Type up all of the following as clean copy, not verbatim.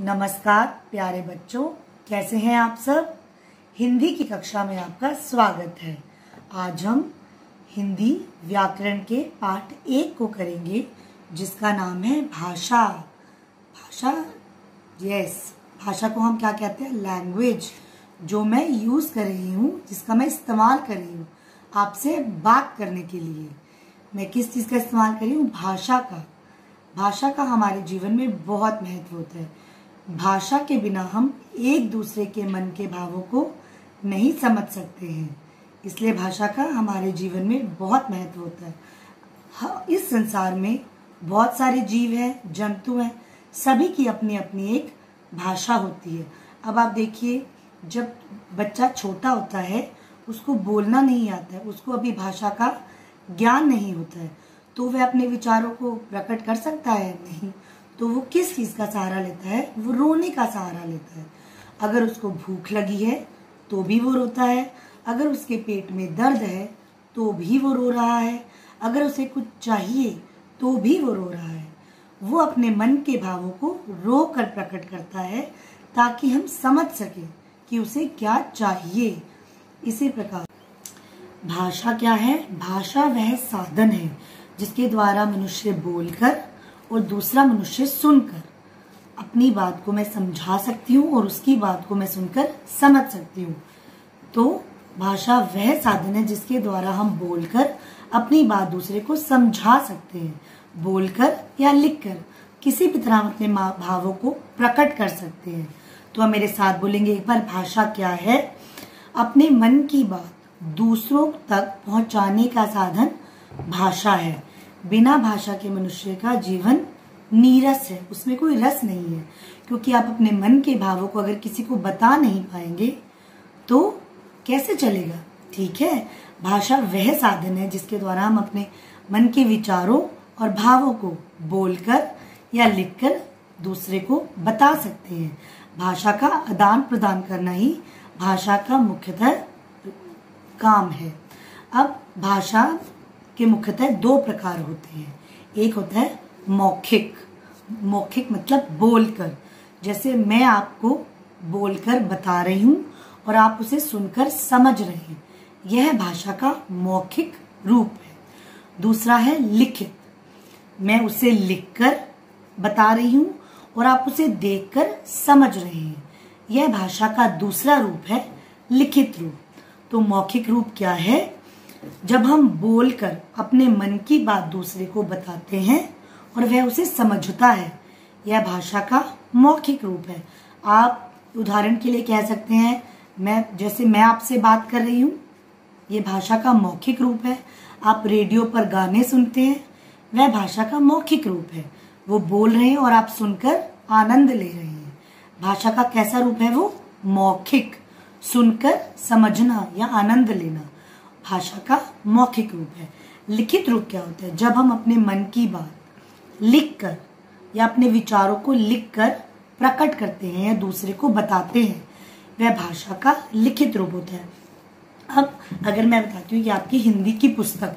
नमस्कार प्यारे बच्चों, कैसे हैं आप सब। हिंदी की कक्षा में आपका स्वागत है। आज हम हिंदी व्याकरण के पाठ 1 को करेंगे, जिसका नाम है भाषा। भाषा, भाषा को हम क्या कहते हैं? लैंग्वेज। जो मैं यूज कर रही हूँ, जिसका मैं इस्तेमाल कर रही हूँ आपसे बात करने के लिए। मैं किस चीज का इस्तेमाल कर रही हूँ? भाषा का। भाषा का हमारे जीवन में बहुत महत्व होता है। भाषा के बिना हम एक दूसरे के मन के भावों को नहीं समझ सकते हैं, इसलिए भाषा का हमारे जीवन में बहुत महत्व होता है। इस संसार में बहुत सारे जीव हैं, जंतु हैं, सभी की अपनी अपनी एक भाषा होती है। अब आप देखिए, जब बच्चा छोटा होता है, उसको बोलना नहीं आता है, उसको अभी भाषा का ज्ञान नहीं होता है, तो वह अपने विचारों को प्रकट कर सकता है? नहीं। तो वो किस चीज का सहारा लेता है? वो रोने का सहारा लेता है। अगर उसको भूख लगी है तो भी वो रोता है, अगर उसके पेट में दर्द है तो भी वो रो रहा है, अगर उसे कुछ चाहिए तो भी वो रो रहा है। वो अपने मन के भावों को रो कर प्रकट करता है, ताकि हम समझ सके कि उसे क्या चाहिए। इसी प्रकार भाषा क्या है? भाषा वह साधन है जिसके द्वारा मनुष्य बोलकर और दूसरा मनुष्य सुनकर अपनी बात को मैं समझा सकती हूँ और उसकी बात को मैं सुनकर समझ सकती हूँ। तो भाषा वह साधन है जिसके द्वारा हम बोलकर अपनी बात दूसरे को समझा सकते हैं। बोलकर या लिखकर किसी भी तरह अपने भावों को प्रकट कर सकते हैं। तो हम मेरे साथ बोलेंगे एक बार, भाषा क्या है? अपने मन की बात दूसरों तक पहुंचाने का साधन भाषा है। बिना भाषा के मनुष्य का जीवन नीरस है, उसमें कोई रस नहीं है, क्योंकि आप अपने मन के भावों को अगर किसी को बता नहीं पाएंगे तो कैसे चलेगा? ठीक है, भाषा वह साधन है जिसके द्वारा हम अपने मन के विचारों और भावों को बोलकर या लिखकर दूसरे को बता सकते हैं। भाषा का आदान प्रदान करना ही भाषा का मुख्यतः काम है। अब भाषा के मुख्यतः 2 प्रकार होते हैं। एक होता है मौखिक। मौखिक मतलब बोलकर, जैसे मैं आपको बोलकर बता रही हूँ और आप उसे सुनकर समझ रहे हैं, यह भाषा का मौखिक रूप है। दूसरा है लिखित। मैं उसे लिखकर बता रही हूँ और आप उसे देखकर समझ रहे हैं, यह भाषा का दूसरा रूप है, लिखित रूप। तो मौखिक रूप क्या है? जब हम बोलकर अपने मन की बात दूसरे को बताते हैं और वह उसे समझता है, यह भाषा का मौखिक रूप है। आप उदाहरण के लिए कह सकते हैं, मैं आपसे बात कर रही हूँ, यह भाषा का मौखिक रूप है। आप रेडियो पर गाने सुनते हैं, वह भाषा का मौखिक रूप है। वो बोल रहे हैं और आप सुनकर आनंद ले रहे हैं। भाषा का कैसा रूप है? वो मौखिक, सुनकर समझना या आनंद लेना भाषा का मौखिक रूप है। लिखित रूप क्या होता है? जब हम अपने मन की बात लिखकर या अपने विचारों को लिखकर प्रकट करते हैं या दूसरे को बताते हैं, वह भाषा का लिखित रूप होता है। अब अगर मैं बताती हूँ कि आपकी हिंदी की पुस्तक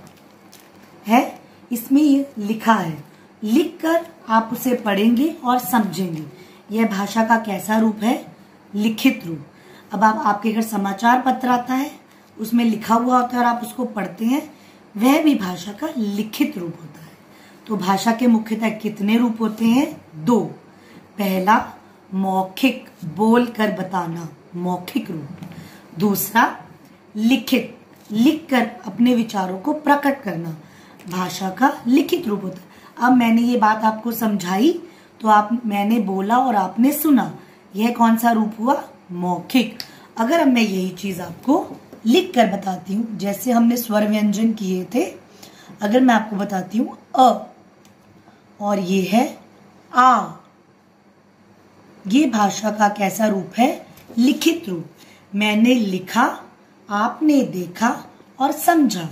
है, इसमें ये लिखा है, लिखकर आप उसे पढ़ेंगे और समझेंगे, यह भाषा का कैसा रूप है? लिखित रूप। अब आपके घर समाचार पत्र आता है, उसमें लिखा हुआ होता है और आप उसको पढ़ते हैं, वह भी भाषा का लिखित रूप होता है। तो भाषा के मुख्यतः कितने रूप होते हैं? 2। पहला मौखिक, बोल कर बताना, मौखिक रूप। दूसरा लिखित, लिखकर अपने विचारों को प्रकट करना, भाषा का लिखित रूप होता है। अब मैंने ये बात आपको समझाई, तो मैंने बोला और आपने सुना, यह कौन सा रूप हुआ? मौखिक। अगर अब मैं यही चीज आपको लिख कर बताती हूँ, जैसे हमने स्वर व्यंजन किए थे, अगर मैं आपको बताती हूँ अ और ये है आ, ये भाषा का कैसा रूप है? लिखित रूप। मैंने लिखा, आपने देखा और समझा,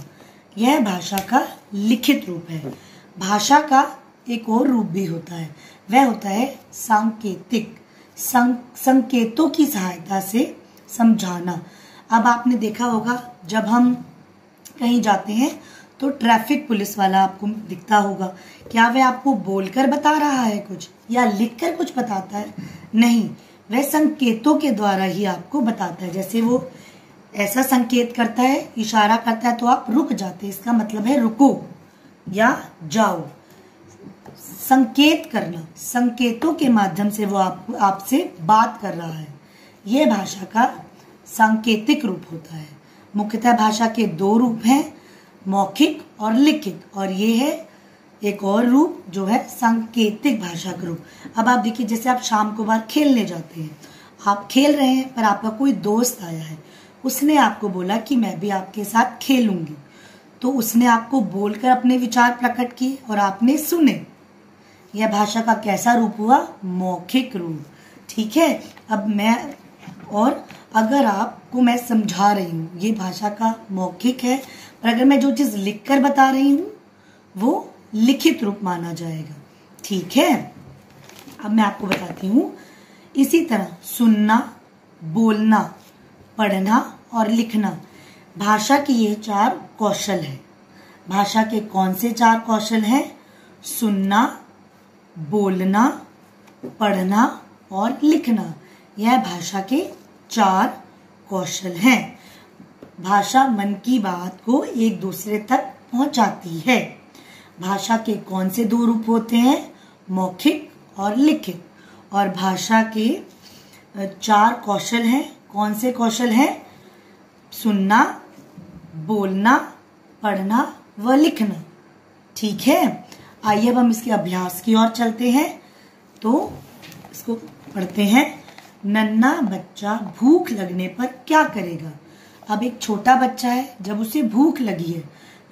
यह भाषा का लिखित रूप है। भाषा का एक और रूप भी होता है, वह होता है सांकेतिक। संकेतों की सहायता से समझाना। अब आपने देखा होगा, जब हम कहीं जाते हैं तो ट्रैफिक पुलिस वाला आपको दिखता होगा। क्या वह आपको बोलकर बता रहा है कुछ या लिखकर कुछ बताता है? नहीं, वह संकेतों के द्वारा ही आपको बताता है। जैसे वो ऐसा संकेत करता है, इशारा करता है तो आप रुक जाते हैं, इसका मतलब है रुको या जाओ। संकेत करना, संकेतों के माध्यम से वो आपसे बात कर रहा है। ये भाषा का सांकेतिक रूप होता है। मुख्यतः भाषा के दो रूप हैं, मौखिक और लिखित, और ये है एक और रूप जो है सांकेतिक भाषा का रूप। अब आप देखिए, जैसे आप शाम को बाहर खेलने जाते हैं, आप खेल रहे हैं पर आपका कोई दोस्त आया है, उसने आपको बोला कि मैं भी आपके साथ खेलूंगी, तो उसने आपको बोलकर अपने विचार प्रकट किए और आपने सुने। यह भाषा का कैसा रूप हुआ? मौखिक रूप। ठीक है, अब मैं और अगर आपको मैं समझा रही हूँ, ये भाषा का मौखिक है, पर अगर मैं जो चीज लिखकर बता रही हूँ वो लिखित रूप माना जाएगा। ठीक है, अब मैं आपको बताती हूँ। इसी तरह सुनना, बोलना, पढ़ना और लिखना भाषा की ये 4 कौशल है। भाषा के कौन से 4 कौशल हैं? सुनना, बोलना, पढ़ना और लिखना। यह भाषा के 4 कौशल हैं। भाषा मन की बात को एक दूसरे तक पहुंचाती है। भाषा के कौन से 2 रूप होते हैं? मौखिक और लिखित। और भाषा के 4 कौशल हैं। कौन से कौशल हैं? सुनना, बोलना, पढ़ना व लिखना। ठीक है, आइए अब हम इसके अभ्यास की ओर चलते हैं। तो इसको पढ़ते हैं। नन्हा बच्चा भूख लगने पर क्या करेगा? अब एक छोटा बच्चा है, जब उसे भूख लगी है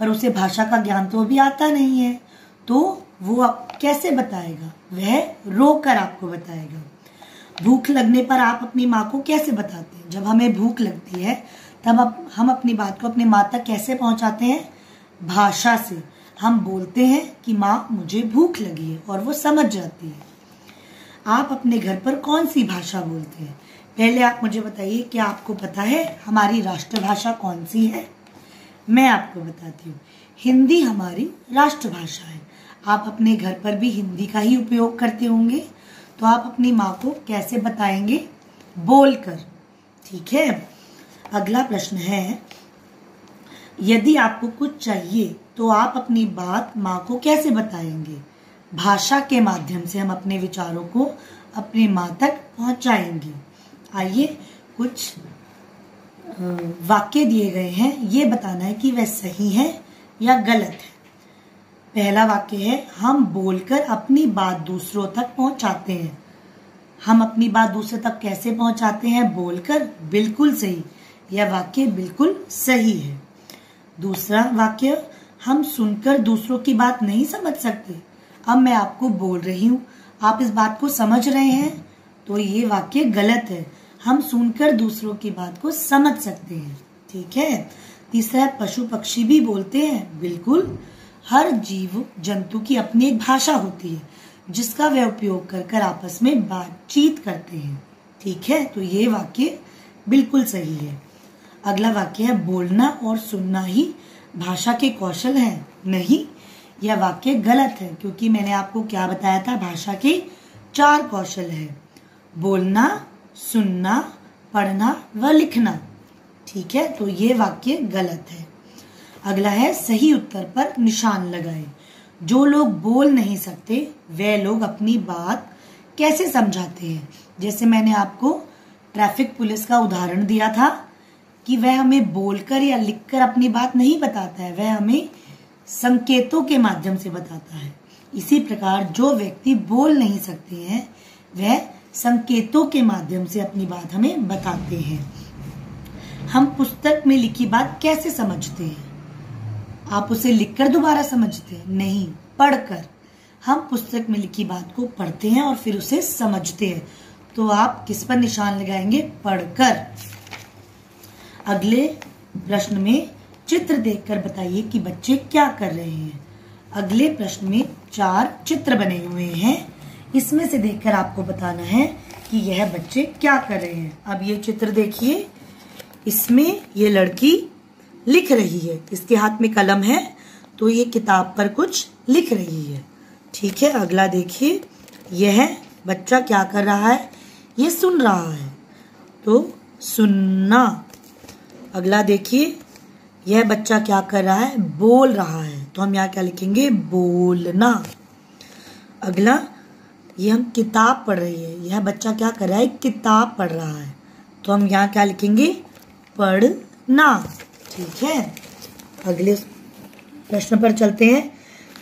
पर उसे भाषा का ज्ञान तो अभी आता नहीं है, तो वो आप कैसे बताएगा? वह रोकर आपको बताएगा। भूख लगने पर आप अपनी माँ को कैसे बताते हैं? जब हमें भूख लगती है तब हम अपनी बात को अपनी माँ तक कैसे पहुंचाते हैं? भाषा से। हम बोलते हैं कि माँ मुझे भूख लगी है और वो समझ जाती है। आप अपने घर पर कौन सी भाषा बोलते हैं? पहले आप मुझे बताइए, क्या आपको पता है हमारी राष्ट्रभाषा कौन सी है? मैं आपको बताती हूँ, हिंदी हमारी राष्ट्रभाषा है। आप अपने घर पर भी हिंदी का ही उपयोग करते होंगे, तो आप अपनी माँ को कैसे बताएंगे? बोलकर। ठीक है, अगला प्रश्न है, यदि आपको कुछ चाहिए तो आप अपनी बात माँ को कैसे बताएंगे? भाषा के माध्यम से हम अपने विचारों को अपनी माँ तक पहुंचाएंगे। आइए, कुछ वाक्य दिए गए हैं, ये बताना है कि वह सही है या गलत है। पहला वाक्य है, हम बोलकर अपनी बात दूसरों तक पहुंचाते हैं। हम अपनी बात दूसरे तक कैसे पहुंचाते हैं? बोलकर। बिल्कुल सही, यह वाक्य बिल्कुल सही है। दूसरा वाक्य, हम सुनकर दूसरों की बात नहीं समझ सकते। अब मैं आपको बोल रही हूँ, आप इस बात को समझ रहे हैं, तो ये वाक्य गलत है। हम सुनकर दूसरों की बात को समझ सकते हैं। ठीक है। तीसरा, पशु पक्षी भी बोलते हैं। बिल्कुल, हर जीव जंतु की अपनी एक भाषा होती है जिसका वे उपयोग कर आपस में बातचीत करते हैं। ठीक है, तो ये वाक्य बिल्कुल सही है। अगला वाक्य है, बोलना और सुनना ही भाषा के कौशल हैं। नहीं, यह वाक्य गलत है, क्योंकि मैंने आपको क्या बताया था? भाषा के 4 कौशल है, बोलना, सुनना, पढ़ना व लिखना। ठीक है, तो ये वाक्य गलत है। अगला है, सही उत्तर पर निशान लगाएं। जो लोग बोल नहीं सकते वे लोग अपनी बात कैसे समझाते हैं? जैसे मैंने आपको ट्रैफिक पुलिस का उदाहरण दिया था कि वह हमें बोलकर या लिखकर अपनी बात नहीं बताता है, वह हमें संकेतों के माध्यम से बताता है। इसी प्रकार जो व्यक्ति बोल नहीं सकते हैं वह संकेतों के माध्यम से अपनी बात हमें बताते हैं। हम पुस्तक में लिखी बात कैसे समझते हैं? आप उसे लिखकर दोबारा समझते हैं? नहीं, पढ़कर। हम पुस्तक में लिखी बात को पढ़ते हैं और फिर उसे समझते हैं। तो आप किस पर निशान लगाएंगे? पढ़कर। अगले प्रश्न में चित्र देखकर बताइए कि बच्चे क्या कर रहे हैं। अगले प्रश्न में 4 चित्र बने हुए हैं, इसमें से देखकर आपको बताना है कि यह बच्चे क्या कर रहे हैं। अब ये चित्र देखिए, इसमें ये लड़की लिख रही है, इसके हाथ में कलम है, तो ये किताब पर कुछ लिख रही है। ठीक है, अगला देखिए, यह बच्चा क्या कर रहा है? ये सुन रहा है, तो सुनना। अगला देखिए, यह बच्चा क्या कर रहा है? बोल रहा है, तो हम यहाँ क्या लिखेंगे? बोलना। अगला, ये हम किताब पढ़ रही है, यह बच्चा क्या कर रहा है? किताब पढ़ रहा है, तो हम यहाँ क्या लिखेंगे? पढ़ना। ठीक है, अगले प्रश्न पर चलते हैं।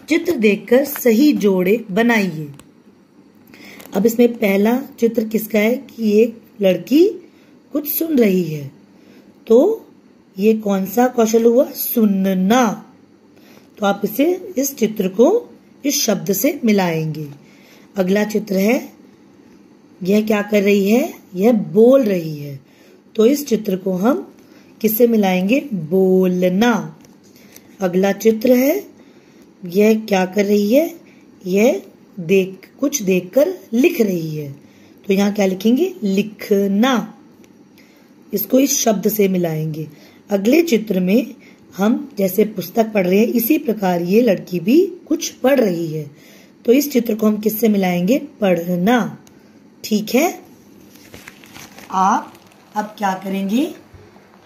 चित्र देखकर सही जोड़े बनाइए। अब इसमें पहला चित्र किसका है कि एक लड़की कुछ सुन रही है, तो ये कौन सा कौशल हुआ? सुनना। तो आप इस चित्र को इस शब्द से मिलाएंगे। अगला चित्र है, यह क्या कर रही है? यह बोल रही है, तो इस चित्र को हम किससे मिलाएंगे? बोलना। अगला चित्र है, यह क्या कर रही है? यह कुछ देखकर लिख रही है, तो यहाँ क्या लिखेंगे? लिखना। इसको इस शब्द से मिलाएंगे। अगले चित्र में हम जैसे पुस्तक पढ़ रहे हैं, इसी प्रकार ये लड़की भी कुछ पढ़ रही है, तो इस चित्र को हम किससे मिलाएंगे? पढ़ना। ठीक है, आप अब क्या करेंगे?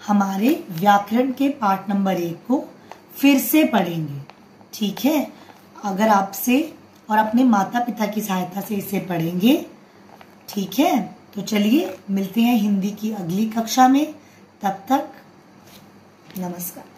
हमारे व्याकरण के पाठ नंबर 1 को फिर से पढ़ेंगे। ठीक है, अगर आपसे और अपने माता पिता की सहायता से इसे पढ़ेंगे। ठीक है, तो चलिए मिलते हैं हिंदी की अगली कक्षा में। तब तक नमस्कार।